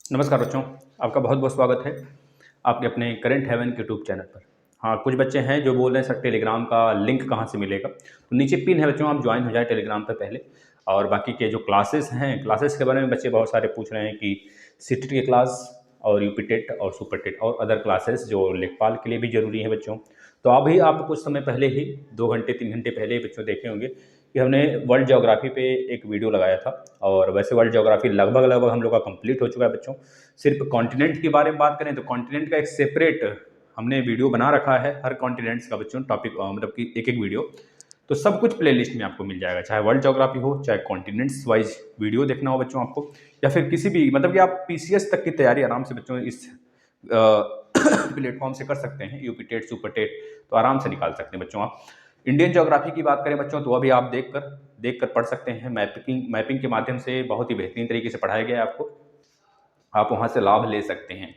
नमस्कार बच्चों, आपका बहुत बहुत स्वागत है आपके अपने करंट हेवन के यूट्यूब चैनल पर। हाँ, कुछ बच्चे हैं जो बोल रहे हैं सर टेलीग्राम का लिंक कहाँ से मिलेगा। तो नीचे पिन है बच्चों, आप ज्वाइन हो जाए टेलीग्राम पर पहले। और बाकी के जो क्लासेस हैं, क्लासेस के बारे में बच्चे बहुत सारे पूछ रहे हैं कि सीटेट की क्लास और यूपी टेट और सुपर टेट और अदर क्लासेस जो लेखपाल के लिए भी ज़रूरी है बच्चों। तो अभी आप कुछ समय पहले ही 2 घंटे 3 घंटे पहले ही बच्चों देखे होंगे कि हमने वर्ल्ड ज्योग्राफी पे एक वीडियो लगाया था। और वैसे वर्ल्ड ज्योग्राफी लगभग लगभग हम लोग का कंप्लीट हो चुका है बच्चों। सिर्फ कॉन्टिनेंट के बारे में बात करें तो कॉन्टिनेंट का एक सेपरेट हमने वीडियो बना रखा है, हर कॉन्टिनेंट्स का बच्चों टॉपिक मतलब कि एक एक वीडियो। तो सब कुछ प्लेलिस्ट में आपको मिल जाएगा, चाहे वर्ल्ड ज्योग्राफी हो, चाहे कॉन्टिनेंट्स वाइज वीडियो देखना हो बच्चों आपको, या फिर किसी भी मतलब कि आप पीसीएस तक की तैयारी आराम से बच्चों इस प्लेटफॉर्म से कर सकते हैं। यूपी टेट सुपर टेट तो आराम से निकाल सकते हैं बच्चों आप। इंडियन ज्योग्राफी की बात करें बच्चों तो अभी आप देख कर पढ़ सकते हैं। मैपिंग के माध्यम से बहुत ही बेहतरीन तरीके से पढ़ाया गया है आपको, आप वहाँ से लाभ ले सकते हैं।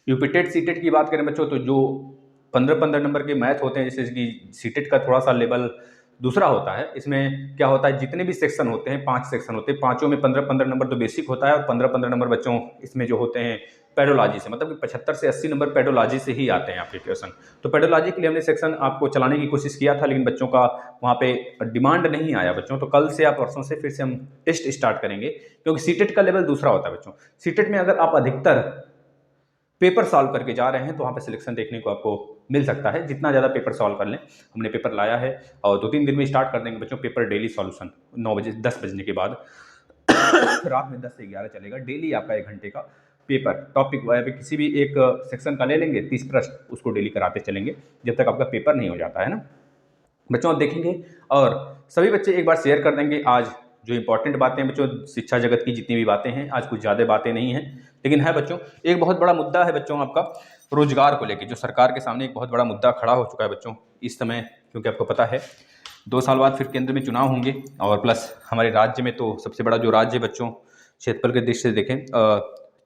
यूपी टेट सीटेट की बात करें बच्चों तो जो 15-15 नंबर के मैथ होते हैं, जैसे कि सीटेट का थोड़ा सा लेवल दूसरा होता है। इसमें क्या होता है, जितने भी सेक्शन होते हैं 5 सेक्शन होते हैं, पाँचों में 15-15 नंबर तो बेसिक होता है और 15-15 नंबर बच्चों इसमें जो होते हैं पेडोलॉजी से, मतलब कि 75 से 80 नंबर पेडोलॉजी से ही आते हैं आपके क्वेश्चन। तो पेडोलॉजी के लिए हमने सेक्शन आपको चलाने की कोशिश किया था, लेकिन बच्चों का वहाँ पे डिमांड नहीं आया बच्चों। तो कल से या परसों से फिर से हम टेस्ट स्टार्ट करेंगे, क्योंकि सीटेट का लेवल दूसरा होता है बच्चों। सीटेट में अगर आप अधिकतर पेपर सॉल्व करके जा रहे हैं तो वहाँ पे सिलेक्शन देखने को आपको मिल सकता है, जितना ज़्यादा पेपर सॉल्व कर लें। हमने पेपर लाया है और 2-3 दिन में स्टार्ट कर देंगे बच्चों पेपर डेली सॉल्यूशन। 9 बजे 10 बजने के बाद रात में 10 से 11 चलेगा डेली आपका 1 घंटे का पेपर। टॉपिक किसी भी एक सेक्शन का ले लेंगे, 30 प्रश्न उसको डेली कराते चलेंगे जब तक आपका पेपर नहीं हो जाता है ना बच्चों। आप देखेंगे और सभी बच्चे एक बार शेयर कर देंगे। आज जो इंपॉर्टेंट बातें हैं बच्चों, शिक्षा जगत की जितनी भी बातें हैं, आज कुछ ज़्यादा बातें नहीं हैं, लेकिन है बच्चों एक बहुत बड़ा मुद्दा है बच्चों आपका रोजगार को लेकर, जो सरकार के सामने एक बहुत बड़ा मुद्दा खड़ा हो चुका है बच्चों इस समय। क्योंकि आपको पता है 2 साल बाद फिर केंद्र में चुनाव होंगे, और प्लस हमारे राज्य में तो सबसे बड़ा जो राज्य बच्चों क्षेत्रफल के दृष्टि से देखें,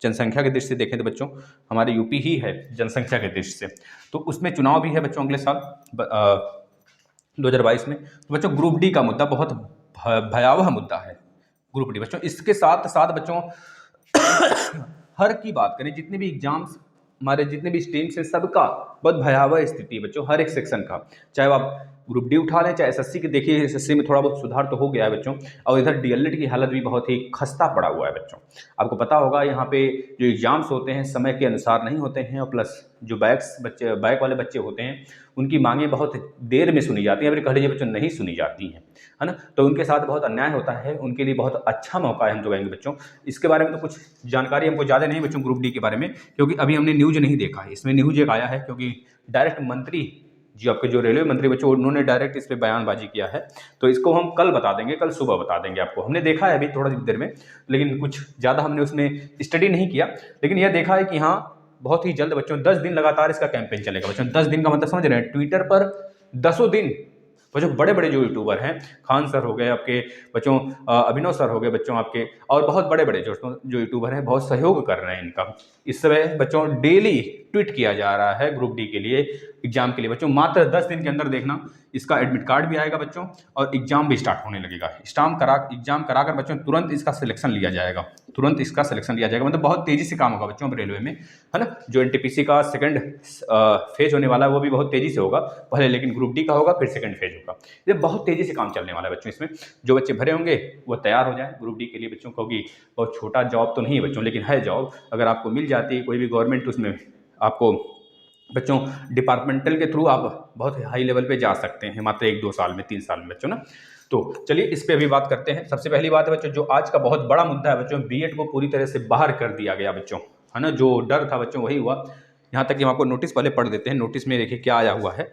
जनसंख्या की दृष्टि से देखें तो बच्चों हमारे यूपी ही है जनसंख्या के दृष्टि से। तो उसमें चुनाव भी है बच्चों अगले साल 2022 में। तो बच्चों ग्रुप डी का मुद्दा बहुत भयावह मुद्दा है। ग्रुप डी बच्चों, इसके साथ साथ बच्चों हर की बात करें, जितने भी एग्जाम्स हमारे जितने भी स्ट्रीम्स हैं सबका बहुत भयावह स्थिति है बच्चों, हर एक सेक्शन का। चाहे आप ग्रुप डी उठा लें, चाहे एसएससी की देखिए, एसएससी में थोड़ा बहुत सुधार तो हो गया है बच्चों, और इधर डीएलएड की हालत भी बहुत ही खस्ता पड़ा हुआ है बच्चों। आपको पता होगा यहाँ पे जो एग्जाम्स होते हैं समय के अनुसार नहीं होते हैं, और प्लस जो बैक वाले बच्चे होते हैं उनकी मांगे बहुत देर में सुनी जाती हैं, फिर कह लीजिए बच्चों नहीं सुनी जाती हैं, है ना। तो उनके साथ बहुत अन्याय होता है, उनके लिए बहुत अच्छा मौका है, हम जो कहेंगे बच्चों। इसके बारे में तो कुछ जानकारी हमको ज़्यादा नहीं बच्चों ग्रुप डी के बारे में, क्योंकि अभी हमने न्यूज़ नहीं देखा है। इसमें न्यूज़ एक आया है क्योंकि डायरेक्ट मंत्री जी, आपके जो रेलवे मंत्री बच्चों, उन्होंने डायरेक्ट इस पर बयानबाजी किया है। तो इसको हम कल बता देंगे, कल सुबह बता देंगे आपको। हमने देखा है अभी थोड़ा देर में, लेकिन कुछ ज़्यादा हमने उसमें स्टडी नहीं किया, लेकिन यह देखा है कि हाँ बहुत ही जल्द बच्चों 10 दिन लगातार इसका कैंपेन चलेगा बच्चों। 10 दिन का मतलब समझ रहे हैं, ट्विटर पर 10 दिन बच्चों बड़े बड़े जो यूट्यूबर हैं, खान सर हो गए आपके बच्चों, अभिनव सर हो गए बच्चों आपके, और बहुत बड़े बड़े जो यूट्यूबर हैं बहुत सहयोग कर रहे हैं इनका। इस समय बच्चों डेली ट्वीट किया जा रहा है ग्रुप डी के लिए, एग्जाम के लिए बच्चों। मात्र 10 दिन के अंदर देखना इसका एडमिट कार्ड भी आएगा बच्चों, और एग्जाम भी स्टार्ट होने लगेगा। एग्जाम कराकर बच्चों तुरंत इसका सिलेक्शन लिया जाएगा, तुरंत इसका सिलेक्शन लिया जाएगा, मतलब बहुत तेजी से काम होगा बच्चों अब रेलवे में, है ना। जो एनटीपीसी का सेकंड फेज होने वाला है वो भी बहुत तेजी से होगा पहले, लेकिन ग्रुप डी का होगा फिर सेकंड फेज होगा। ये बहुत तेजी से काम चलने वाला है बच्चों। इसमें जो बच्चे भरे होंगे वो तैयार हो जाए ग्रुप डी के लिए बच्चों, क्योंकि बहुत छोटा जॉब तो नहीं है बच्चों, लेकिन है जॉब। अगर आपको मिल जाती है कोई भी गवर्नमेंट, उसमें आपको बच्चों डिपार्टमेंटल के थ्रू आप बहुत हाई लेवल पे जा सकते हैं, मात्र 1-2 साल में, 3 साल में बच्चों ना। तो चलिए इस पे अभी बात करते हैं। सबसे पहली बात है बच्चों, जो आज का बहुत बड़ा मुद्दा है बच्चों, बीएड को पूरी तरह से बाहर कर दिया गया बच्चों, है ना। जो डर था बच्चों वही हुआ। यहाँ तक कि हम आपको नोटिस पहले पढ़ देते हैं। नोटिस में देखिए क्या आया हुआ है।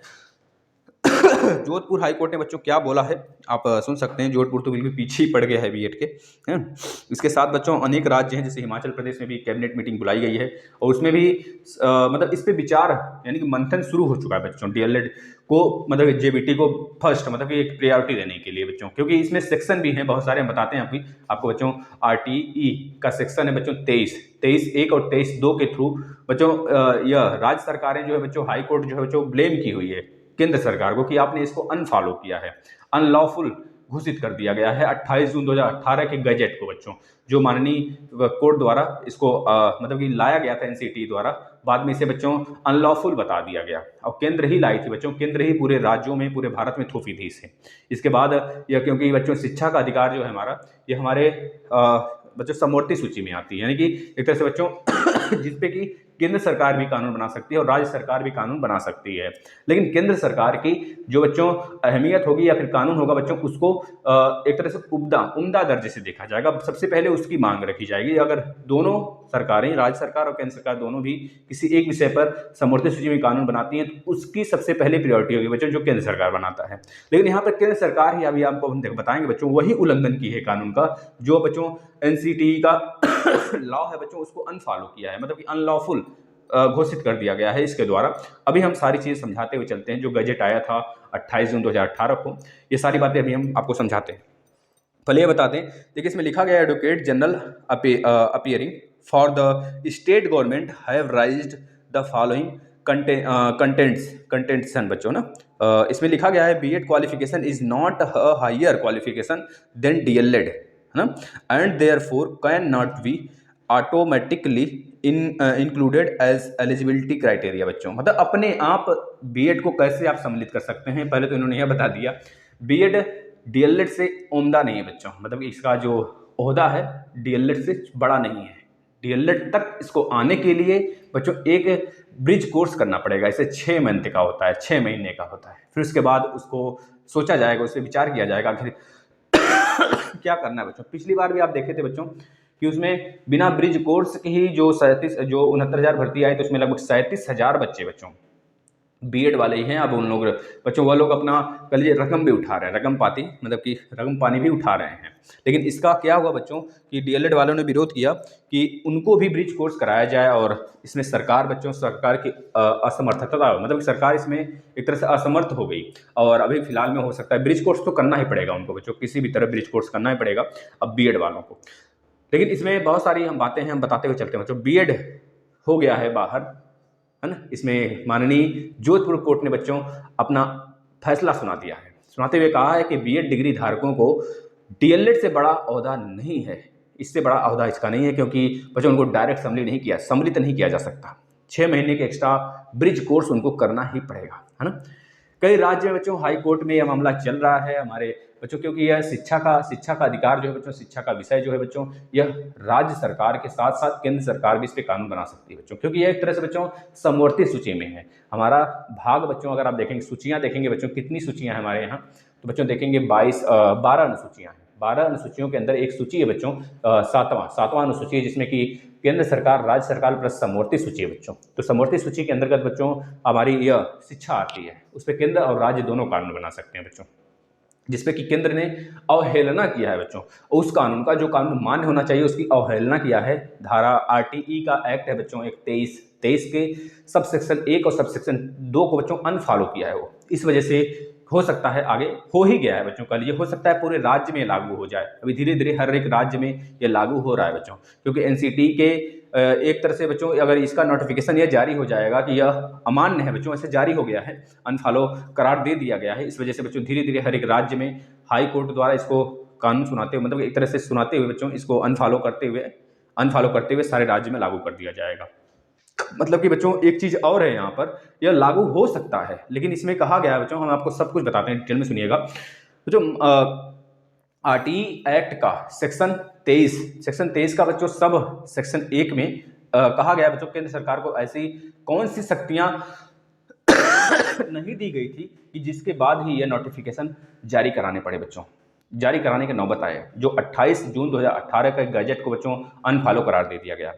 जोधपुर हाईकोर्ट ने बच्चों क्या बोला है आप सुन सकते हैं। जोधपुर तो बिल्कुल पीछे ही पड़ गया है बीएड के, हैं। इसके साथ बच्चों अनेक राज्य हैं, जैसे हिमाचल प्रदेश में भी कैबिनेट मीटिंग बुलाई गई है, और उसमें भी मतलब इस पे विचार यानी कि मंथन शुरू हो चुका है बच्चों। डीएलएड को मतलब जेबीटी को फर्स्ट मतलब कि एक प्रायोरिटी देने के लिए बच्चों, क्योंकि इसमें सेक्शन भी हैं बहुत सारे, हम बताते हैं आपको बच्चों। आरटीई का सेक्शन है बच्चों 23(1) और 23(2) के थ्रू बच्चों यह राज्य सरकारें जो है बच्चों, हाईकोर्ट जो है बच्चों ब्लेम की हुई है केंद्र सरकार को कि आपने इसको अनफॉलो किया है, अनलॉफुल घोषित कर दिया गया है 28 जून 2018 के गजट को बच्चों, जो माननीय कोर्ट द्वारा इसको मतलब कि लाया गया था एनसीटी द्वारा। बाद में इसे बच्चों अनलॉफुल बता दिया गया और केंद्र ही लाई थी बच्चों, केंद्र ही पूरे राज्यों में पूरे भारत में थोपी थी इसे। इसके बाद यह क्योंकि बच्चों शिक्षा का अधिकार जो है हमारा, ये हमारे बच्चों समवर्ती सूची में आती है, यानी कि एक तरह से बच्चों जिसपे कि केंद्र सरकार भी कानून बना सकती है और राज्य सरकार भी कानून बना सकती है। लेकिन केंद्र सरकार की जो बच्चों अहमियत होगी या फिर कानून होगा बच्चों, उसको एक तरह से उम्दा दर्जे से देखा जाएगा। सबसे पहले उसकी मांग रखी जाएगी। अगर दोनों सरकारें, राज्य सरकार और केंद्र सरकार दोनों भी किसी एक विषय पर समवर्ती सूची में कानून बनाती हैं, तो उसकी सबसे पहले प्रायोरिटी होगी बच्चों जो केंद्र सरकार बनाता है। लेकिन यहाँ पर केंद्र सरकार ही अभी आपको हम बताएंगे बच्चों वही उल्लंघन की है कानून का, जो बच्चों एनसीटी का लॉ है बच्चों उसको अनफॉलो किया है, मतलब कि अनलॉफुल घोषित कर दिया गया है इसके द्वारा। अभी हम सारी चीज़ समझाते हुए चलते हैं। जो गजट आया था 28 जून 2018 को, ये सारी बातें अभी हम आपको समझाते हैं। पहले ये बताते हैं, देखिए इसमें लिखा गया advocate general appearing for the state government have raised the following contentions बच्चों ना। इसमें लिखा गया है BEd qualification is not a higher qualification than DElEd, है ना, and therefore can not be automatically included as eligibility criteria बच्चों। मतलब अपने आप बीएड को कैसे आप सम्मिलित कर सकते हैं, पहले तो इन्होंने यह बता दिया बीएड डीएलएड से उम्दा नहीं है बच्चों, मतलब इसका जो ओहदा है डीएलएड से बड़ा नहीं है। डीएलएड तक इसको आने के लिए बच्चों एक ब्रिज कोर्स करना पड़ेगा, इसे 6 महीने का होता है, 6 महीने का होता है। फिर उसके बाद उसको सोचा जाएगा, उस पर विचार किया जाएगा आखिर क्या करना है बच्चों। पिछली बार भी आप देखे थे बच्चों कि उसमें बिना ब्रिज कोर्स की ही जो 69,000 भर्ती आई, तो उसमें लगभग 37,000 बच्चे बच्चों बीएड वाले ही हैं। अब उन लोग बच्चों वो लोग अपना कल ये रकम भी उठा रहे हैं, रकम पाती मतलब कि रकम पानी भी उठा रहे हैं। लेकिन इसका क्या हुआ बच्चों कि डीएलएड वालों ने विरोध किया कि उनको भी ब्रिज कोर्स कराया जाए, और इसमें सरकार बच्चों सरकार की असमर्थता, मतलब सरकार इसमें एक तरह से असमर्थ हो गई। और अभी फिलहाल में हो सकता है ब्रिज कोर्स तो करना ही पड़ेगा उनको बच्चों, किसी भी तरह ब्रिज कोर्स करना ही पड़ेगा अब बीएड वालों को। लेकिन इसमें बहुत सारी हम बातें हैं, हम बताते हुए चलते हैं बच्चों। बीएड हो गया है बाहर, है ना। इसमें माननीय जोधपुर कोर्ट ने बच्चों अपना फैसला सुना दिया है, सुनाते हुए कहा है कि बीएड डिग्री धारकों को डीएलएड से बड़ा ओहदा नहीं है, इससे बड़ा ओहदा इसका नहीं है, क्योंकि बच्चों उनको डायरेक्ट सम्मिलित नहीं किया जा सकता। 6 महीने के एक्स्ट्रा ब्रिज कोर्स उनको करना ही पड़ेगा, है ना। कई राज्य में बच्चों हाई कोर्ट में यह मामला चल रहा है हमारे बच्चों, क्योंकि यह शिक्षा का अधिकार जो है बच्चों, शिक्षा का विषय जो है बच्चों, यह राज्य सरकार के साथ साथ केंद्र सरकार भी इस पर कानून बना सकती है बच्चों, क्योंकि यह एक तरह से बच्चों समवर्ती सूची में है। हमारा भाग बच्चों अगर आप देखेंगे, सूचियाँ देखेंगे बच्चों, कितनी सूचियाँ हैं हमारे यहाँ, तो बच्चों देखेंगे 12 अनुसूचियाँ हैं। 12 अनुसूचियों के अंदर एक सूची है बच्चों सातवां अनुसूची है, जिसमें कि केंद्र सरकार, राज्य सरकार प्लस समवर्ती सूची है बच्चों। तो समवर्ती सूची के अंतर्गत बच्चों हमारी यह शिक्षा आती है, उस पर केंद्र और राज्य दोनों कानून बना सकते हैं बच्चों, जिसपे कि केंद्र ने अवहेलना किया है बच्चों। उस कानून का जो कानून मान्य होना चाहिए उसकी अवहेलना किया है। धारा आरटीई का एक्ट है बच्चों एक 23 के सबसेक्शन 1 और सबसेक्शन 2 को बच्चों अनफॉलो किया है वो। इस वजह से हो सकता है, आगे हो ही गया है बच्चों, कल ये हो सकता है पूरे राज्य में लागू हो जाए। अभी धीरे धीरे हर एक राज्य में ये लागू हो रहा है बच्चों, क्योंकि एनसीटी के एक तरह से बच्चों अगर इसका नोटिफिकेशन यह जारी हो जाएगा कि यह अमान्य है बच्चों, ऐसे जारी हो गया है, अनफॉलो करार दे दिया गया है। इस वजह से बच्चों धीरे धीरे हर एक राज्य में हाई कोर्ट द्वारा इसको कानून सुनाते हुए, मतलब एक तरह से सुनाते हुए बच्चों इसको अनफॉलो करते हुए सारे राज्य में लागू कर दिया जाएगा। मतलब कि बच्चों एक चीज़ और है यहाँ पर, यह लागू हो सकता है, लेकिन इसमें कहा गया है बच्चों, हम आपको सब कुछ बताते हैं, डिटेल में सुनिएगा। तो जो आरटीई एक्ट का सेक्शन 23 का बच्चों सब सेक्शन 1 में कहा गया बच्चों, केंद्र सरकार को ऐसी कौन सी शक्तियां नहीं दी गई थी कि जिसके बाद ही यह नोटिफिकेशन जारी कराने पड़े बच्चों, जारी कराने की नौबत आए, जो 28 जून 2018 का गजट को बच्चों अनफॉलो करार दे दिया गया।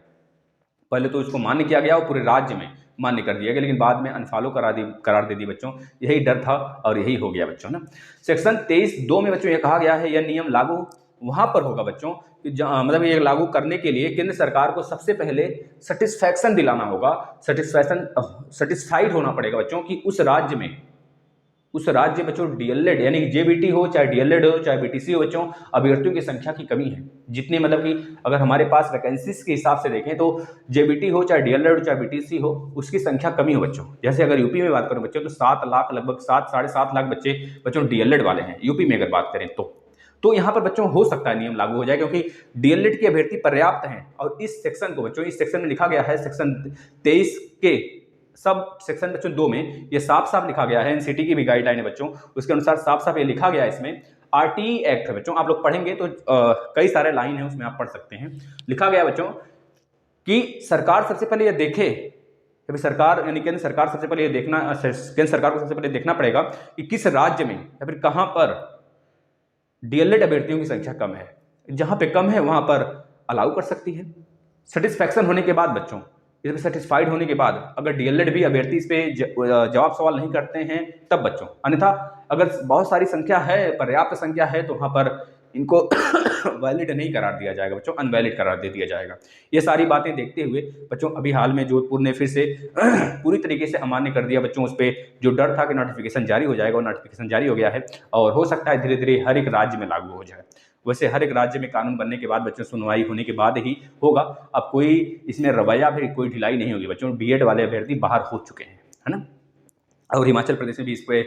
पहले तो इसको मान्य किया गया और पूरे राज्य में मान्य कर दिया गया, लेकिन बाद में अनफॉलो करार दे दी बच्चों। यही डर था और यही हो गया बच्चों ना। सेक्शन 23(2) में बच्चों ये कहा गया है, यह नियम लागू वहां पर होगा बच्चों कि मतलब ये लागू करने के लिए केंद्र सरकार को सबसे पहले सेटिस्फैक्शन दिलाना होगा, सेटिस्फाइड होना पड़ेगा बच्चों कि उस राज्य में उस राज्य बच्चों डीएलएड यानी कि जेबीटी हो, चाहे डीएलएड हो, चाहे बीटीसी हो बच्चों, अभ्यर्थियों की संख्या की कमी है। जितने मतलब कि अगर हमारे पास वैकेंसीज के हिसाब से देखें तो जेबीटी हो, चाहे डीएलएड हो, चाहे बीटीसी हो, उसकी संख्या कमी हो बच्चों। जैसे अगर यूपी में बात करें बच्चों तो 7 लाख, लगभग 7-7.5 लाख बच्चे बच्चों डीएलएड वाले हैं यूपी में अगर बात करें तो यहाँ पर बच्चों हो सकता है नियम लागू हो जाए, क्योंकि डीएलएड के अभ्यर्थी पर्याप्त हैं। और इस सेक्शन को बच्चों, इस सेक्शन में लिखा गया है सेक्शन 23 के सब सेक्शन बच्चों 2 में ये साफ साफ लिखा गया है, एनसीटी की भी गाइडलाइन है बच्चों, उसके अनुसार साफ साफ ये लिखा गया है इसमें। आरटीई एक्ट है बच्चों, आप लोग पढ़ेंगे तो कई सारे लाइन है उसमें आप पढ़ सकते हैं। लिखा गया बच्चों कि सरकार सबसे पहले ये देखे, सरकार यानी केंद्र सरकार सबसे पहले ये देखना, केंद्र सरकार को सबसे पहले देखना पड़ेगा कि किस राज्य में या फिर कहां पर डीएलएड अभ्यर्थियों की संख्या कम है। जहां पे कम है वहां पर अलाउ कर सकती है। सेटिस्फैक्शन होने के बाद बच्चों, इसमें सेटिस्फाइड होने के बाद अगर डीएलएड भी अभ्यर्थी इस पे जवाब सवाल नहीं करते हैं तब बच्चों, अन्यथा अगर बहुत सारी संख्या है, पर्याप्त संख्या है, तो वहां पर इनको वैलिड नहीं करार दिया जाएगा बच्चों, अनवैलिड करार दे दिया जाएगा। ये सारी बातें देखते हुए बच्चों अभी हाल में जोधपुर ने फिर से पूरी तरीके से अमान्य कर दिया बच्चों। उस पर जो डर था कि नोटिफिकेशन जारी हो जाएगा, वो नोटिफिकेशन जारी हो गया है और हो सकता है धीरे धीरे हर एक राज्य में लागू हो जाए। वैसे हर एक राज्य में कानून बनने के बाद बच्चों सुनवाई होने के बाद ही होगा। अब कोई इसमें रवैया फिर कोई ढिलाई नहीं होगी बच्चों। बीएड वाले अभ्यर्थी बाहर हो चुके हैं, है ना। और हिमाचल प्रदेश में भी इस पे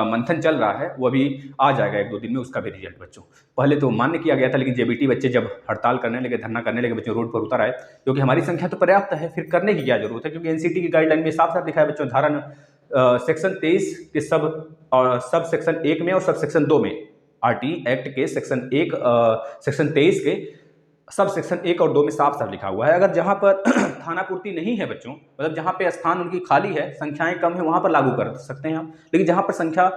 मंथन चल रहा है, वो अभी आ जाएगा 1-2 दिन में उसका भी रिजल्ट बच्चों। पहले तो मान्य किया गया था, लेकिन जेबीटी बच्चे जब हड़ताल करने लगे, धरना करने लगे बच्चों, रोड पर उतर आए, क्योंकि हमारी संख्या तो पर्याप्त है, फिर करने की क्या जरूरत है। क्योंकि एनसीटी की गाइडलाइन में साफ साफ लिखा है बच्चों, धारा सेक्शन 23 के सब सेक्शन 1 में और सब सेक्शन 2 में, आरटीई एक्ट के सेक्शन 23 के सब सेक्शन 1 और 2 में साफ साफ लिखा हुआ है। अगर जहां पर थाना पूर्ति नहीं है बच्चों, मतलब जहां पे स्थान उनकी खाली है, संख्याएं कम है, वहां पर लागू कर सकते हैं हम। लेकिन जहां पर संख्या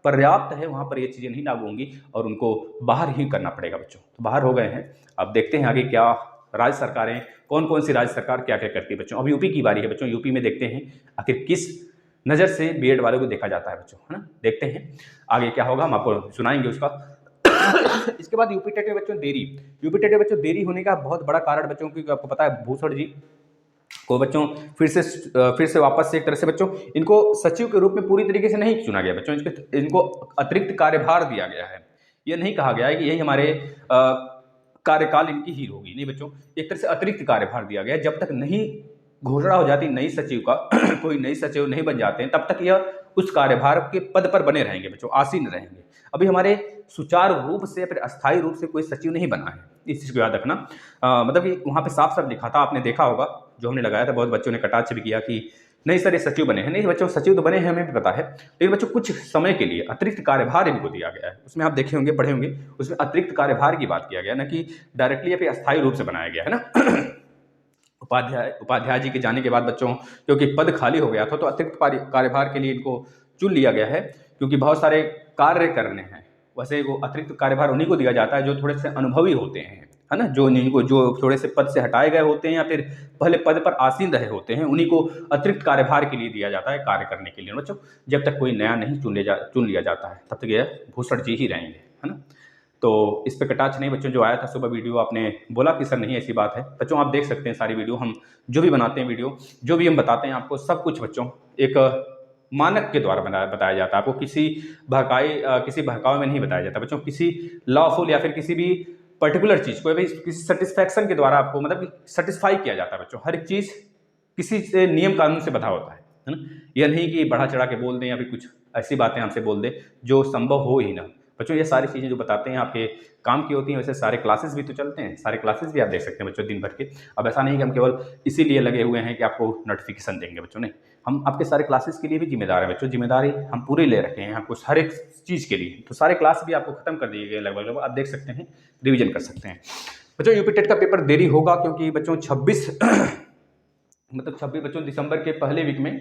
पर्याप्त है वहां पर ये चीजें नहीं लागू होंगी और उनको बाहर ही करना पड़ेगा बच्चों। तो बाहर हो गए हैं, अब देखते हैं आगे क्या राज्य सरकारें, कौन कौन सी राज्य सरकार क्या क्या करती है बच्चों। अब यूपी की बारी है बच्चों, यूपी में देखते हैं आखिर किस नज़र से बीएड वालों को देखा जाता है बच्चों, है ना। देखते हैं आगे क्या होगा, हम आपको सुनाएंगे उसका। इसके बाद यूपी टेट में बच्चों देरी, यूपी टेट में बच्चों देरी होने का बहुत बड़ा कारण बच्चों, क्योंकि आपको पता है भूषण जी को बच्चों फिर से वापस से एक तरह से बच्चों इनको सचिव के रूप में पूरी तरीके से नहीं चुना गया बच्चों, इनको अतिरिक्त कार्यभार दिया गया है। यह नहीं कहा गया है कि यही हमारे कार्यकाल इनकी ही होगी, नहीं बच्चों, एक तरह से अतिरिक्त कार्यभार दिया गया है। जब तक नहीं घोषणा हो जाती नई सचिव का, कोई नई सचिव नहीं बन जाते हैं, तब तक यह उस कार्यभार के पद पर बने रहेंगे बच्चों, आसीन रहेंगे। अभी हमारे सुचारू रूप से फिर अस्थायी रूप से कोई सचिव नहीं बना है, इस चीज़ को याद रखना। मतलब कि वहाँ पे साफ साफ लिखा था, आपने देखा होगा, जो हमने लगाया था, बहुत बच्चों ने कटाक्ष भी किया कि नहीं सर ये सचिव बने हैं। नहीं बच्चों, सचिव तो बने हैं, हमें भी पता है, लेकिन बच्चों कुछ समय के लिए अतिरिक्त कार्यभार इनको दिया गया है। उसमें आप देखे होंगे, पढ़े होंगे, उसमें अतिरिक्त कार्यभार की बात किया गया, ना कि डायरेक्टली या फिर अस्थायी रूप से बनाया गया है ना। उपाध्याय जी के जाने के बाद बच्चों क्योंकि पद खाली हो गया था, तो अतिरिक्त कार्यभार के लिए इनको चुन लिया गया है, क्योंकि बहुत सारे कार्य करने हैं। वैसे वो अतिरिक्त कार्यभार उन्हीं को दिया जाता है जो थोड़े से अनुभवी होते हैं, है ना, जो थोड़े से पद से हटाए गए होते हैं या फिर पहले पद पर आसीन रहे होते हैं, उन्हीं को अतिरिक्त कार्यभार के लिए दिया जाता है, कार्य करने के लिए बच्चों। जब तक कोई नया नहीं चुन लिया जाता है तब तक यह भूषण जी ही रहेंगे, है ना। तो इस पे कटाक्ष नहीं बच्चों, जो आया था सुबह वीडियो, आपने बोला कि सर नहीं ऐसी बात है बच्चों, आप देख सकते हैं सारी वीडियो, हम जो भी बनाते हैं वीडियो, जो भी हम बताते हैं आपको, सब कुछ बच्चों एक मानक के द्वारा बताया जाता है। आपको किसी बहकावे में नहीं बताया जाता बच्चों, किसी लॉफुल या फिर किसी भी पर्टिकुलर चीज़ को किसी सेटिस्फैक्शन के द्वारा आपको मतलब सेटिस्फाई किया जाता है बच्चों। हर एक चीज़ किसी से नियम कानून से बधा होता है ना। यह नहीं कि बढ़ा चढ़ा के बोल दें या फिर कुछ ऐसी बातें हमसे बोल दें जो संभव हो ही ना बच्चों। ये सारी चीज़ें जो बताते हैं आपके काम की होती हैं। वैसे सारे क्लासेस भी तो चलते हैं, सारे क्लासेस भी आप देख सकते हैं बच्चों दिन भर के। अब ऐसा नहीं कि हम केवल इसीलिए लगे हुए हैं कि आपको नोटिफिकेशन देंगे बच्चों, नहीं, हम आपके सारे क्लासेस के लिए भी जिम्मेदार हैं बच्चों। जिम्मेदारी हम पूरी ले रखे हैं आपको हर एक चीज़ के लिए। तो सारे क्लास भी आपको खत्म कर दिए गए लगभग, आप देख सकते हैं, रिविजन कर सकते हैं बच्चों। यूपी टेट का पेपर देरी होगा क्योंकि बच्चों 26 बच्चों दिसंबर के पहले वीक में,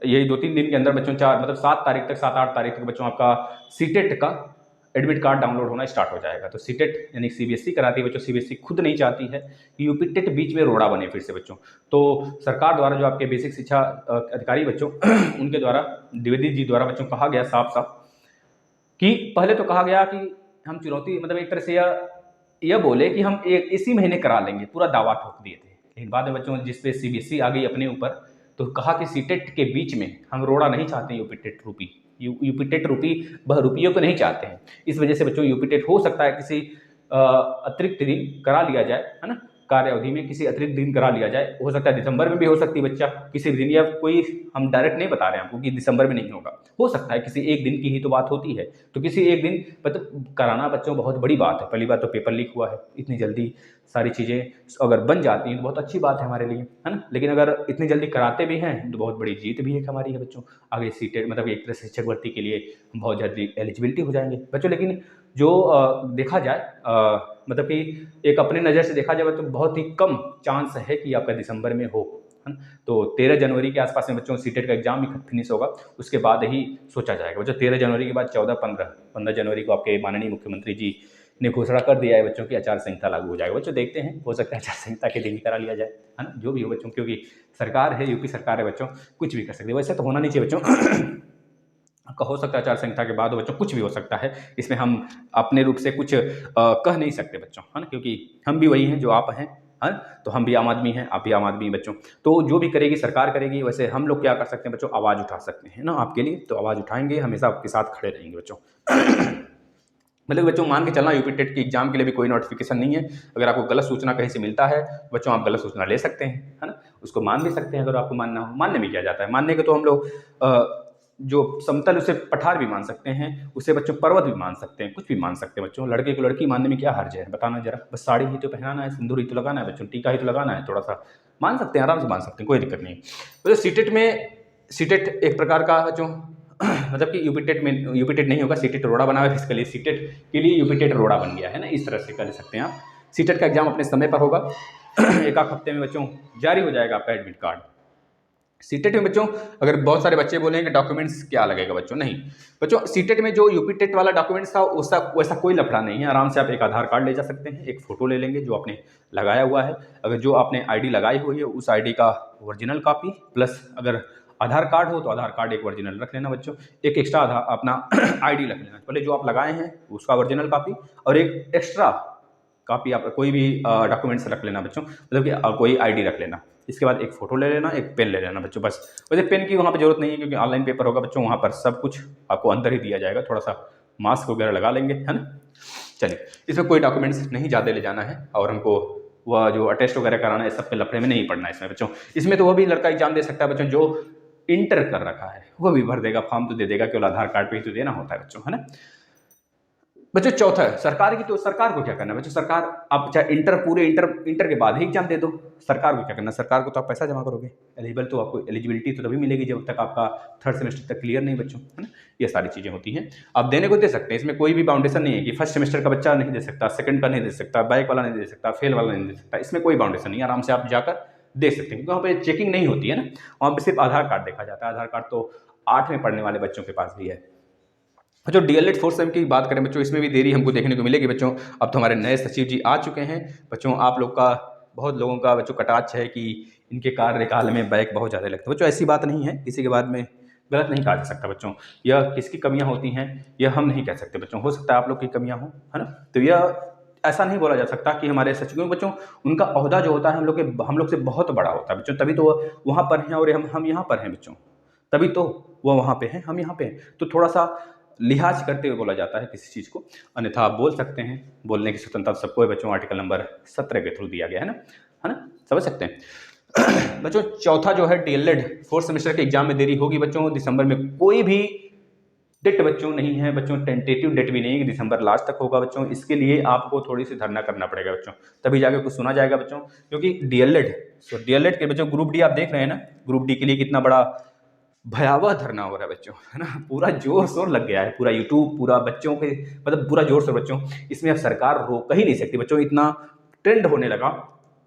यही 2-3 दिन के अंदर बच्चों 7 तारीख तक 7-8 तारीख तक बच्चों आपका सीटेट का एडमिट कार्ड डाउनलोड होना स्टार्ट हो जाएगा। तो सीटेट यानी सीबीएसई कराती है बच्चों। सीबीएसई खुद नहीं चाहती है कि यूपी टेट बीच में रोड़ा बने फिर से बच्चों। तो सरकार द्वारा जो आपके बेसिक शिक्षा अधिकारी बच्चों उनके द्वारा, द्विवेदी जी द्वारा बच्चों कहा गया साफ साफ कि पहले तो कहा गया कि हम चुनौती मतलब एक तरह से यह बोले कि हम इसी महीने करा लेंगे, पूरा दावा ठोक दिए थे। लेकिन बाद में बच्चों जिसपे सीबीएसई आ गई अपने ऊपर, तो कहा कि सीटेट के बीच में हम रोड़ा नहीं चाहते यूपी टेट रूपी, यूपी टेट रुपयों को नहीं चाहते हैं। इस वजह से बच्चों यूपी टेट हो सकता है किसी अतिरिक्त दिन करा लिया जाए, है ना, कार्य अवधि में किसी अतिरिक्त दिन करा लिया जाए। हो सकता है दिसंबर में भी हो सकती है बच्चा किसी भी दिन, या कोई हम डायरेक्ट नहीं बता रहे हैं आपको कि दिसंबर में नहीं होगा, हो सकता है किसी एक दिन की ही तो बात होती है। तो किसी एक दिन मतलब कराना बच्चों बहुत बड़ी बात है। पहली बात तो पेपर लीक हुआ है, इतनी जल्दी सारी चीज़ें अगर बन जाती हैं तो बहुत अच्छी बात है हमारे लिए, है ना। लेकिन अगर इतनी जल्दी कराते भी हैं तो बहुत बड़ी जीत भी है हमारी है बच्चों। आगे सीटेट मतलब एक तरह से शिक्षक भर्ती के लिए बहुत जल्दी एलिजिबिलिटी हो जाएंगे बच्चों। लेकिन जो देखा जाए मतलब कि एक अपने नज़र से देखा जाए तो बहुत ही कम चांस है कि आपका दिसंबर में हो, है ना। तो 13 जनवरी के आसपास में बच्चों सीटेट का एग्जाम भी फिनिश होगा, उसके बाद ही सोचा जाएगा बच्चों। 13 जनवरी के बाद 15 जनवरी को आपके माननीय मुख्यमंत्री जी ने घोषणा कर दिया है बच्चों की आचार संहिता लागू हो जाएगा बच्चों। देखते हैं, हो सकता है आचार संहिता के दिन ही करा लिया जाए, है ना, जो भी हो बच्चों, क्योंकि सरकार है, यूपी सरकार है बच्चों, कुछ भी कर सकती है। वैसे तो होना नहीं चाहिए बच्चों आपका, हो सकता है आचार संहिता के बाद बच्चों कुछ भी हो सकता है, इसमें हम अपने रूप से कुछ कह नहीं सकते बच्चों, है ना, क्योंकि हम भी वही हैं जो आप हैं, है ना। तो हम भी आम आदमी हैं, आप भी आम आदमी हैं बच्चों। तो जो भी करेगी सरकार करेगी। वैसे हम लोग क्या कर सकते हैं बच्चों, आवाज़ उठा सकते हैं ना आपके लिए, तो आवाज़ उठाएंगे, हमेशा आपके साथ खड़े रहेंगे बच्चों। मतलब बच्चों मान के चलना यूपी टेट की एग्जाम के लिए भी कोई नोटिफिकेशन नहीं है। अगर आपको गलत सूचना कहीं से मिलता है बच्चों, आप गलत सूचना ले सकते हैं, है ना, उसको मान भी सकते हैं अगर आपको मानना हो। मानने में क्या जाता है, मानने के तो हम लोग जो समतल उसे पठार भी मान सकते हैं, उसे बच्चों पर्वत भी मान सकते हैं, कुछ भी मान सकते हैं बच्चों। लड़के को लड़की मानने में क्या हर्ज है, बताना जरा। बस साड़ी ही तो पहनाना है, सिंदूर ही तो लगाना है बच्चों, टीका ही तो लगाना है, थोड़ा सा मान सकते हैं, आराम से मान सकते हैं, कोई दिक्कत नहीं। तो सीटेट में, सीटेट एक प्रकार का जो मतलब कि यूपी टेट नहीं होगा, सीटेट रोड़ा बना हुआ है फिजिकली, सीटेट के लिए यूपी टेट रोड़ा बन गया है ना, इस तरह से कर सकते हैं आप। सीटेट का एग्जाम अपने समय पर होगा एक आध हफ्ते में बच्चों जारी हो जाएगा आपका एडमिट कार्ड। सीटेट में बच्चों अगर बहुत सारे बच्चे बोलेंगे डॉक्यूमेंट्स क्या लगेगा बच्चों, नहीं बच्चों, सीटेट में जो यूपी टेट वाला डॉक्यूमेंट्स था उसका वैसा कोई लफड़ा नहीं है। आराम से आप एक आधार कार्ड ले जा सकते हैं, एक फ़ोटो ले लेंगे जो आपने लगाया हुआ है, अगर जो आपने आईडी लगाई हुई है उस आईडी का ओरिजिनल कॉपी, प्लस अगर आधार कार्ड हो तो आधार कार्ड एक ओरिजिनल रख लेना बच्चों, एक एक्स्ट्रा अपना आईडी रख लेना, पहले जो आप लगाए हैं उसका ओरिजिनल कॉपी, और एक एक्स्ट्रा कॉपी आप कोई भी डॉक्यूमेंट्स रख लेना बच्चों, मतलब कि कोई आईडी रख लेना। इसके बाद एक फ़ोटो ले लेना, एक पेन ले लेना बच्चों, बस। वैसे पेन की वहाँ पे ज़रूरत नहीं है क्योंकि ऑनलाइन पेपर होगा बच्चों, वहाँ पर सब कुछ आपको अंदर ही दिया जाएगा, थोड़ा सा मास्क वगैरह लगा लेंगे, है ना। चलिए, इसमें कोई डॉक्यूमेंट्स नहीं ज़्यादा ले जाना है, और हमको वह जो अटेस्ट वगैरह कराना है सब पे लफड़े में नहीं पड़ना है इसमें बच्चों। इसमें तो वो भी लड़का एग्जाम दे सकता है बच्चों जो इंटर कर रखा है, वो भी भर देगा, फॉर्म तो दे देगा, केवल आधार कार्ड पे ही तो देना होता है बच्चों, है ना। बच्चों चौथा है सरकार की, तो सरकार को क्या करना है बच्चों, सरकार आप चाहे इंटर के बाद ही एग्जाम दे दो, सरकार को क्या करना, सरकार को तो आप पैसा जमा करोगे, एलिजिबल तो आपको एलिजिबिलिटी तो तभी मिलेगी जब तक आपका 3rd सेमेस्टर तक क्लियर नहीं बच्चों, है ना। ये सारी चीज़ें होती हैं, आप देने को दे सकते हैं, इसमें कोई भी बाउंडेशन नहीं है कि 1st सेमेस्टर का बच्चा नहीं दे सकता, 2nd का नहीं दे सकता, बैक वाला नहीं दे सकता, फेल वाला नहीं दे सकता, इसमें कोई बाउंडेशन नहीं है, आराम से आप जाकर दे सकते हैं, क्योंकि वहाँ पर चेकिंग नहीं होती है ना, वहाँ पर सिर्फ आधार कार्ड देखा जाता है। आधार कार्ड तो 8 में पढ़ने वाले बच्चों के पास भी है। जो डीएलएड 4th सेम की बात करें बच्चों, इसमें भी देरी हमको देखने को मिलेगी बच्चों। अब तो हमारे नए सचिव जी आ चुके हैं बच्चों, आप लोग का बहुत लोगों का बच्चों कटाक्ष है कि इनके कार्यकाल में बैक बहुत ज़्यादा लगते हैं बच्चों, ऐसी बात नहीं है, किसी के बाद में गलत नहीं कहा जा सकता बच्चों, यह किसकी कमियां होती हैं यह हम नहीं कह सकते बच्चों, हो सकता है आप लोग की कमियां हो, है ना। तो यह ऐसा नहीं बोला जा सकता कि हमारे सचिवों बच्चों उनका ओहदा जो होता है हम लोग से बहुत बड़ा होता है बच्चों, तभी तो वहाँ पर हैं और हम यहाँ पर हैं बच्चों, तभी तो वो वहाँ पे हैं, हम यहाँ पे हैं। तो थोड़ा सा लिहाज करते हुए बोला जाता है किसी चीज़ को, अन्यथा आप बोल सकते हैं, बोलने की स्वतंत्रता सबको है बच्चों, आर्टिकल नंबर 17 के थ्रू दिया गया है ना, समझ सकते हैं। बच्चों चौथा जो है डीएलएड 4th सेमेस्टर के एग्जाम में देरी होगी बच्चों, दिसंबर में कोई भी डेट बच्चों नहीं है बच्चों, टेंटेटिव डेट भी नहीं है कि दिसंबर लास्ट तक होगा बच्चों, इसके लिए आपको थोड़ी सी धरना करना पड़ेगा बच्चों, तभी जाके कुछ सुना जाएगा बच्चों, क्योंकि डीएलएड के बच्चों ग्रुप डी आप देख रहे हैं ना, ग्रुप डी के लिए कितना बड़ा भयावह धरना हो रहा है बच्चों, है ना, पूरा जोर शोर लग गया है, पूरा यूट्यूब पूरा बच्चों के मतलब पूरा जोर शोर बच्चों, इसमें अब सरकार रोक ही नहीं सकती बच्चों, इतना ट्रेंड होने लगा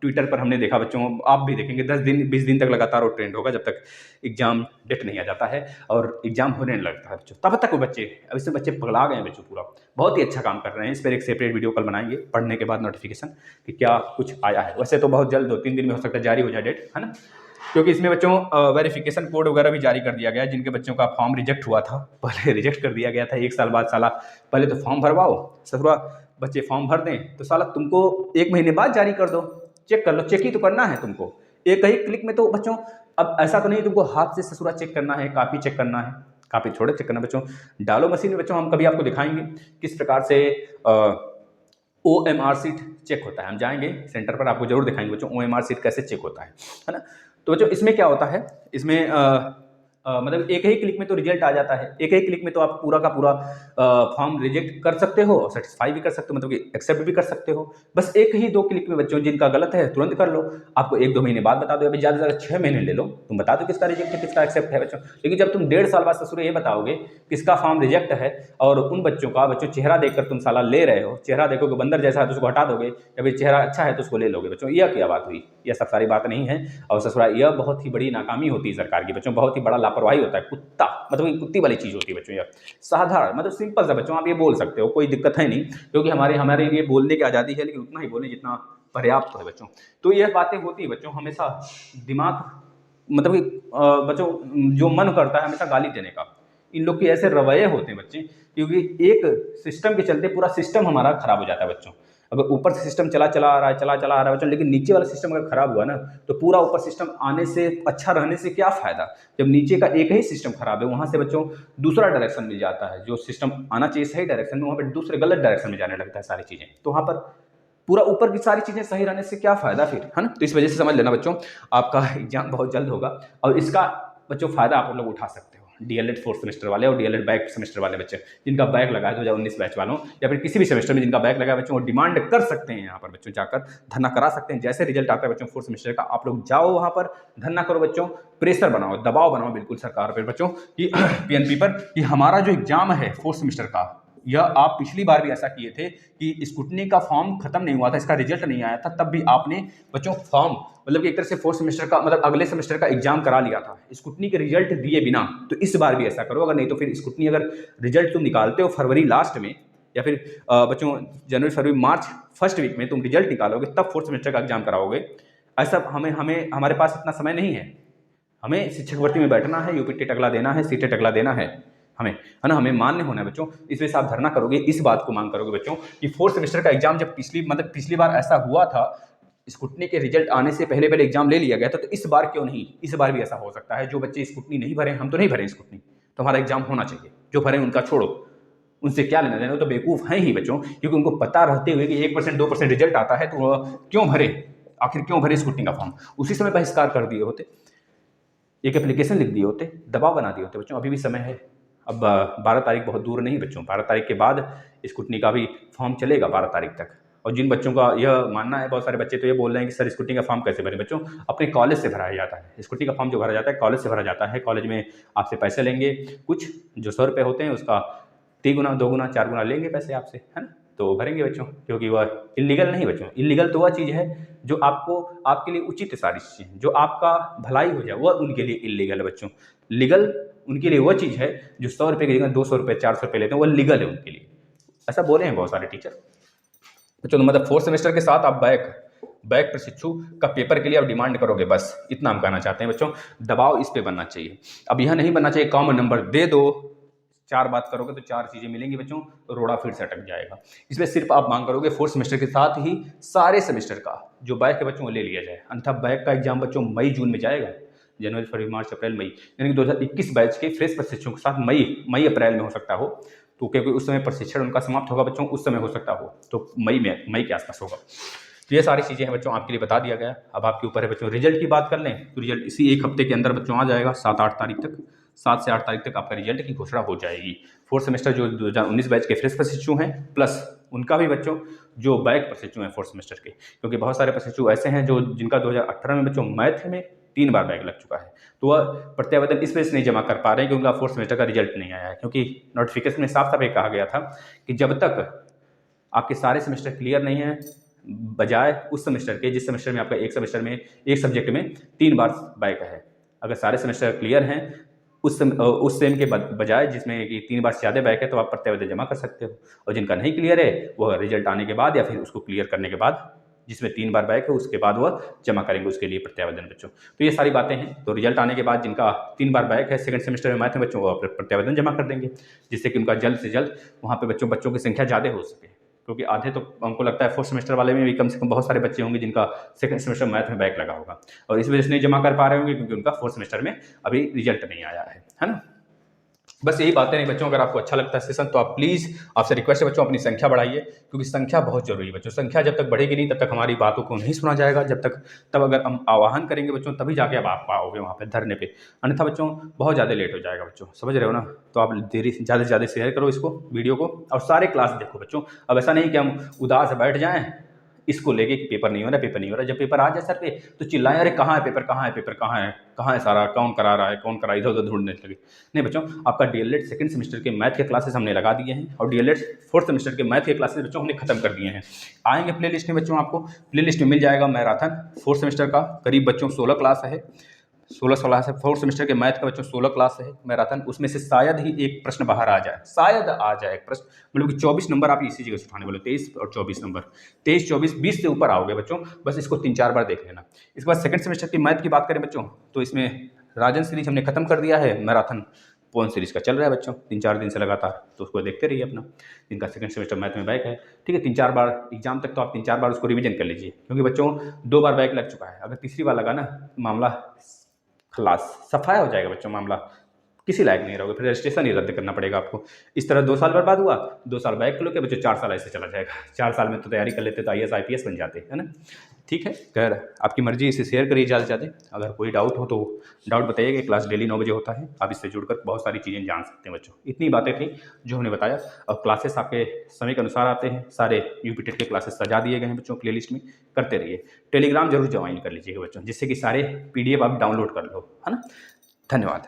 ट्विटर पर, हमने देखा बच्चों, आप भी देखेंगे 10 दिन 20 दिन तक लगातार वो ट्रेंड होगा जब तक एग्जाम डेट नहीं आ जाता है और एग्जाम होने लगता है बच्चों, तब तक वो बच्चे, अब इससे बच्चे पगला गए हैं बच्चों, पूरा बहुत ही अच्छा काम कर रहे हैं। इस पर एक सेपरेट वीडियो कल बनाएंगे पढ़ने के बाद नोटिफिकेशन कि क्या कुछ आया है, वैसे तो बहुत जल्द 2-3 दिन में हो सकता है जारी हो जाए डेट, है ना, क्योंकि इसमें बच्चों वेरिफिकेशन कोड वगैरह भी जारी कर दिया गया है, जिनके बच्चों का फॉर्म रिजेक्ट हुआ था, पहले रिजेक्ट कर दिया गया था 1 साल बाद, साला पहले तो फॉर्म भरवाओ, ससुरा बच्चे फॉर्म भर दें तो साला तुमको 1 महीने बाद जारी कर दो, चेक कर लो, चेक ही तो करना है तुमको, एक ही क्लिक में तो बच्चों, अब ऐसा तो नहीं तुमको हाथ से ससुरा चेक करना है, कापी चेक करना है, काफ़ी छोटे चेक करना बच्चों। डालो मशीन में बच्चों हम कभी आपको दिखाएंगे किस प्रकार से OMR सीट चेक होता है। हम जाएंगे सेंटर पर, आपको जरूर दिखाएंगे बच्चों OMR सीट कैसे चेक होता है ना। तो बच्चों इसमें क्या होता है, इसमें मतलब एक ही क्लिक में तो रिजल्ट आ जाता है, एक ही क्लिक में तो आप पूरा का पूरा फॉर्म रिजेक्ट कर सकते हो और सेटिस्फाई भी कर सकते हो, मतलब कि एक्सेप्ट भी कर सकते हो। बस एक ही 2 क्लिक में बच्चों, जिनका गलत है तुरंत कर लो, आपको 1-2 महीने बाद बता दो, अभी ज़्यादा से ज़्यादा 6 महीने ले लो, तुम बता दो किसका रिजेक्ट है किसका एक्सेप्ट है बच्चों। लेकिन जब तुम 1.5 साल बाद ससुर ये बताओगे किसका फॉर्म रिजेक्ट है, और उन बच्चों का बच्चों चेहरा देखकर तुम साला ले रहे हो, चेहरा देखोगे बंदर जैसा है तो उसको हटा दोगे, या फिर चेहरा अच्छा है तो उसको ले लोगे बच्चों, यह क्या बात हुई? यह सब सारी बात नहीं है। और ससुरा यह बहुत ही बड़ी नाकामी होती है सरकार की बच्चों, बहुत ही बड़ा लापरवाही होता है, कुत्ता मतलब कि कुत्ती वाली चीज़ होती है बच्चों। यह साधारण मतलब सिंपल सा बच्चों, आप ये बोल सकते हो, कोई दिक्कत है नहीं, क्योंकि हमारे लिए बोलने की आज़ादी है, लेकिन उतना ही बोलें जितना पर्याप्त है बच्चों। तो यह बातें होती है बच्चों, हमेशा दिमाग मतलब कि बच्चों जो मन करता है हमेशा गाली देने का, इन लोग के ऐसे रवैये होते हैं बच्चे, क्योंकि एक सिस्टम के चलते पूरा सिस्टम हमारा खराब हो जाता है बच्चों। अगर ऊपर से सिस्टम चला आ रहा है बच्चों, लेकिन नीचे वाला सिस्टम अगर खराब हुआ ना, तो पूरा ऊपर सिस्टम आने से, अच्छा रहने से क्या फायदा, जब नीचे का एक ही सिस्टम खराब है, वहां से बच्चों दूसरा डायरेक्शन मिल जाता है, जो सिस्टम आना चाहिए सही डायरेक्शन में, वहां पर दूसरे गलत डायरेक्शन में जाने लगता है सारी चीजें। तो वहां पर पूरा ऊपर की सारी चीजें सही रहने से क्या फायदा फिर, है ना। तो इस वजह से समझ लेना बच्चों, आपका एग्जाम बहुत जल्द होगा, और इसका बच्चों फायदा आप लोग उठा सकते हो। DLED 4th सेमेस्टर वाले और DLED बैक सेमेस्टर वाले बच्चे, जिनका बैक लगा है 2019 बैच वालों, या फिर किसी भी सेमेस्टर में जिनका बैक लगा है बच्चों, वो डिमांड कर सकते हैं यहाँ पर बच्चों, जाकर धरना करा सकते हैं। जैसे रिजल्ट आता है बच्चों 4th सेमेस्टर का, आप लोग जाओ वहाँ पर धरना करो बच्चों, प्रेशर बनाओ, दबाव बनाओ बिल्कुल सरकार पर बच्चों कि PNP पर, कि हमारा जो एग्जाम है 4th सेमेस्टर का, यह आप पिछली बार भी ऐसा किए थे कि स्कूटनी का फॉर्म खत्म नहीं हुआ था, इसका रिजल्ट नहीं आया था, तब भी आपने बच्चों फॉर्म मतलब कि एक तरह से 4th सेमेस्टर का मतलब अगले सेमेस्टर का एग्जाम करा लिया था स्कूटनी के रिजल्ट दिए बिना। तो इस बार भी ऐसा करो, अगर नहीं तो फिर स्कूटनी अगर रिजल्ट तुम निकालते हो फरवरी लास्ट में, या फिर बच्चों जनवरी फरवरी मार्च फर्स्ट वीक में तुम रिजल्ट निकालोगे, तब 4th सेमेस्टर का एग्जाम कराओगे। ऐसा हमें हमारे पास इतना समय नहीं है, हमें शिक्षक भर्ती में बैठना है, UPTET अगला देना है, CTET अगला देना है हमें, है ना, हमें मान्य होना है बच्चों। इस वजह से आप धरना करोगे, इस बात को मांग करोगे बच्चों कि 4th सेमेस्टर का एग्जाम जब पिछली बार ऐसा हुआ था, स्कूटनी के रिजल्ट आने से पहले एग्जाम ले लिया गया था, तो इस बार क्यों नहीं, इस बार भी ऐसा हो सकता है। जो बच्चे स्कूटनी नहीं भरे, हम तो नहीं भरे स्कूटनी, तो हमारा एग्जाम होना चाहिए, जो भरे उनका छोड़ो, उनसे क्या लेना देना, वो तो बेवकूफ़ हैं ही बच्चों, क्योंकि उनको पता रहते हुए कि 1% 2% रिजल्ट आता है, तो वह क्यों भरे, आखिर क्यों भरे स्कूटनी का फॉर्म। उसी समय बहिष्कार कर दिए होते, एक एप्लीकेशन लिख दिए होते, दबाव बना दिए होते बच्चों। अभी भी समय है, अब 12 तारीख बहुत दूर नहीं बच्चों, 12 तारीख के बाद स्कूटनी का भी फॉर्म चलेगा 12 तारीख तक। और जिन बच्चों का यह मानना है, बहुत सारे बच्चे तो ये बोल रहे हैं कि सर स्कूटनी का फॉर्म कैसे भरें बच्चों, अपने कॉलेज से भराया जाता है। स्कूटनी का फॉर्म जो भरा जाता है कॉलेज से भरा जाता है, कॉलेज में आपसे पैसे लेंगे, कुछ जो 100 रुपये होते हैं उसका 3 गुना 2 गुना 4 गुना लेंगे पैसे आपसे, है ना, तो भरेंगे बच्चों, क्योंकि वह इलीगल नहीं बच्चों। इलीगल तो वह चीज़ है जो आपको आपके लिए उचित है, सारी चीज़ें जो आपका भलाई हो जाए वह उनके लिए इलीगल है बच्चों। लीगल उनके लिए वह चीज़ है जो 100 रुपये की जगह 200 रुपये 400 रुपये लेते हैं, वह लीगल है उनके लिए, ऐसा बोले हैं बहुत सारे टीचर बच्चों। तो मतलब 4th सेमेस्टर के साथ आप बैक प्रशिक्षु का पेपर के लिए आप डिमांड करोगे, बस इतना हम कहना चाहते हैं बच्चों। दबाव इस पे बनना चाहिए, अब यह नहीं बनना चाहिए कॉमन नंबर दे दो, 4 बात करोगे तो 4 चीज़ें मिलेंगी बच्चों, तो रोड़ा फिर से अटक जाएगा। इसमें सिर्फ आप मांग करोगे 4th सेमेस्टर के साथ ही सारे सेमेस्टर का जो बैक के बच्चों को ले लिया जाए, अन्यथा बैक का एग्जाम बच्चों मई जून में जाएगा, जनवरी फरवरी मार्च अप्रैल मई, यानी कि 2021 बैच के फ्रेश प्रशिक्षुओं के साथ मई अप्रैल में हो सकता हो, तो क्योंकि उस समय प्रशिक्षण उनका समाप्त होगा बच्चों, उस समय हो सकता हो, तो मई के आसपास होगा। तो ये सारी चीज़ें हैं बच्चों, आपके लिए बता दिया गया। अब आपके ऊपर है बच्चों, रिजल्ट की बात कर लें तो रिजल्ट इसी एक हफ्ते के अंदर बच्चों आ जाएगा, 7-8 तारीख तक, 7 से 8 तारीख तक आपका रिजल्ट की घोषणा हो जाएगी। 4th सेमेस्टर जो 2019 बैच के फ्रेश प्रशिक्षु हैं, प्लस उनका भी बच्चों जो बैक प्रशिक्षु हैं 4th सेमेस्टर के, क्योंकि बहुत सारे प्रशिक्षु ऐसे हैं जो जिनका 2018 में बच्चों मैथ में 3 बार बैक लग चुका है, तो वह प्रत्यावेदन इस वजह से नहीं जमा कर पा रहे हैं कि उनका 4th सेमेस्टर का रिजल्ट नहीं आया है, क्योंकि नोटिफिकेशन में साफ साफ ये कहा गया था कि जब तक आपके सारे सेमेस्टर क्लियर नहीं है, बजाय उस सेमेस्टर के जिस सेमेस्टर में आपका एक सेमेस्टर में एक सब्जेक्ट में 3 बार बैक है, अगर सारे सेमेस्टर क्लियर हैं उस सेम के बजाय जिसमें कि 3 बार से ज़्यादा बैक है, तो आप प्रत्यावेदन जमा कर सकते हो। और जिनका नहीं क्लियर है वह रिजल्ट आने के बाद या फिर उसको क्लियर करने के बाद, जिसमें 3 बार बैक है उसके बाद वह जमा करेंगे उसके लिए प्रत्यावेदन बच्चों। तो ये सारी बातें हैं। तो रिजल्ट आने के बाद जिनका 3 बार बैक है सेकंड सेमेस्टर में मैथ में बच्चों, वो प्रत्यावेदन जमा कर देंगे, जिससे कि उनका जल्द से जल्द वहाँ पे बच्चों की संख्या ज़्यादा हो सके, क्योंकि आधे तो हमको लगता है 4th सेमेस्टर वाले में भी कम से कम बहुत सारे बच्चे होंगे जिनका सेकंड सेमेस्टर मैथ में बैक लगा होगा, और इस वजह से नहीं जमा कर पा रहे होंगे क्योंकि उनका 4th सेमेस्टर में अभी रिजल्ट नहीं आया है ना। बस यही बातें नहीं बच्चों, अगर आपको अच्छा लगता है सेशन तो आप प्लीज़, आपसे रिक्वेस्ट है बच्चों, अपनी संख्या बढ़ाइए, क्योंकि संख्या बहुत जरूरी है बच्चों। संख्या जब तक बढ़ेगी नहीं तब तक हमारी बातों को नहीं सुना जाएगा, जब तक तब अगर हम आह्वान करेंगे बच्चों तभी जाके अब आप पाओगे वहाँ पे धरने पे, अन्यथा बच्चों बहुत ज़्यादा लेट हो जाएगा बच्चों, समझ रहे हो ना। तो आप देरी ज़्यादा से ज़्यादा शेयर करो इसको, वीडियो को, और सारे क्लास देखो बच्चों। अब ऐसा नहीं कि हम उदास बैठ जाएँ इसको लेके कि पेपर नहीं हो रहा, पेपर नहीं हो रहा। जब पेपर आ जाए सर पे तो चिल्लाएं, अरे कहाँ है पेपर, कहाँ है पेपर, कहाँ है, कहाँ है सारा, कौन करा रहा है, कौन करा, इधर उधर ढूंढने लगे। नहीं बच्चों, आपका डीएलएड सेकंड सेमेस्टर के मैथ के क्लासेस हमने लगा दिए हैं, और डीएलएड फोर्थ सेमेस्टर के मैथ के क्लासेस बच्चों हमने खत्म कर दिए हैं। आएंगे प्ले लिस्ट में बच्चों, आपको प्ले लिस्ट में मिल जाएगा मैराथन फोर्थ सेमेस्टर का, करीब बच्चों 16 क्लास है, 16 क्लास है फोर्थ सेमेस्टर के मैथ का बच्चों, 16 क्लास है मैराथन। उसमें से शायद ही एक प्रश्न बाहर आ जाए, शायद आ जाए एक प्रश्न, मतलब कि 24 नंबर आप इसी जगह से उठाने वाले, 23 और 24 नंबर, 23 24 20 से ऊपर आओगे बच्चों, बस इसको 3-4 बार देख लेना। इसके बाद सेकंड सेमेस्टर की मैथ की बात करें बच्चों, तो इसमें राजन सीरीज हमने खत्म कर दिया है, मैराथन पोन सीरीज का चल रहा है बच्चों 3-4 दिन से लगातार, तो उसको देखते रहिए अपना, जिनका सेकंड सेमेस्टर मैथ में बैक है। ठीक है, 3-4 बार एग्जाम तक तो आप 3-4 बार उसको रिवीजन कर लीजिए, क्योंकि बच्चों 2 बार बैक लग चुका है, अगर तीसरी बार लगा ना मामला खलास, सफाया हो जाएगा बच्चों, मामला किसी लायक नहीं रहोगे, फिर रजिस्ट्रेशन ही रद्द करना पड़ेगा आपको। इस तरह 2 साल बर्बाद हुआ, 2 साल बैक लो के बच्चों 4 साल ऐसे चला जाएगा। 4 साल में तो तैयारी कर लेते तो IAS IPS बन जाते, है ना। ठीक है, खैर आपकी मर्जी, इसे शेयर करिए ज़्यादा से ज़्यादा। अगर कोई डाउट हो तो डाउट बताइएगा, क्लास डेली 9 बजे होता है, आप इससे जुड़कर बहुत सारी चीज़ें जान सकते हैं बच्चों। इतनी बातें थी जो हमने बताया, और क्लासेस आपके समय के अनुसार आते हैं, सारे यूपीटेट के क्लासेस सजा दिए गए हैं बच्चों प्ले लिस्ट में, करते रहिए। टेलीग्राम जरूर ज्वाइन कर लीजिएगा बच्चों, जिससे कि सारे PDF आप डाउनलोड कर लो, है ना। धन्यवाद।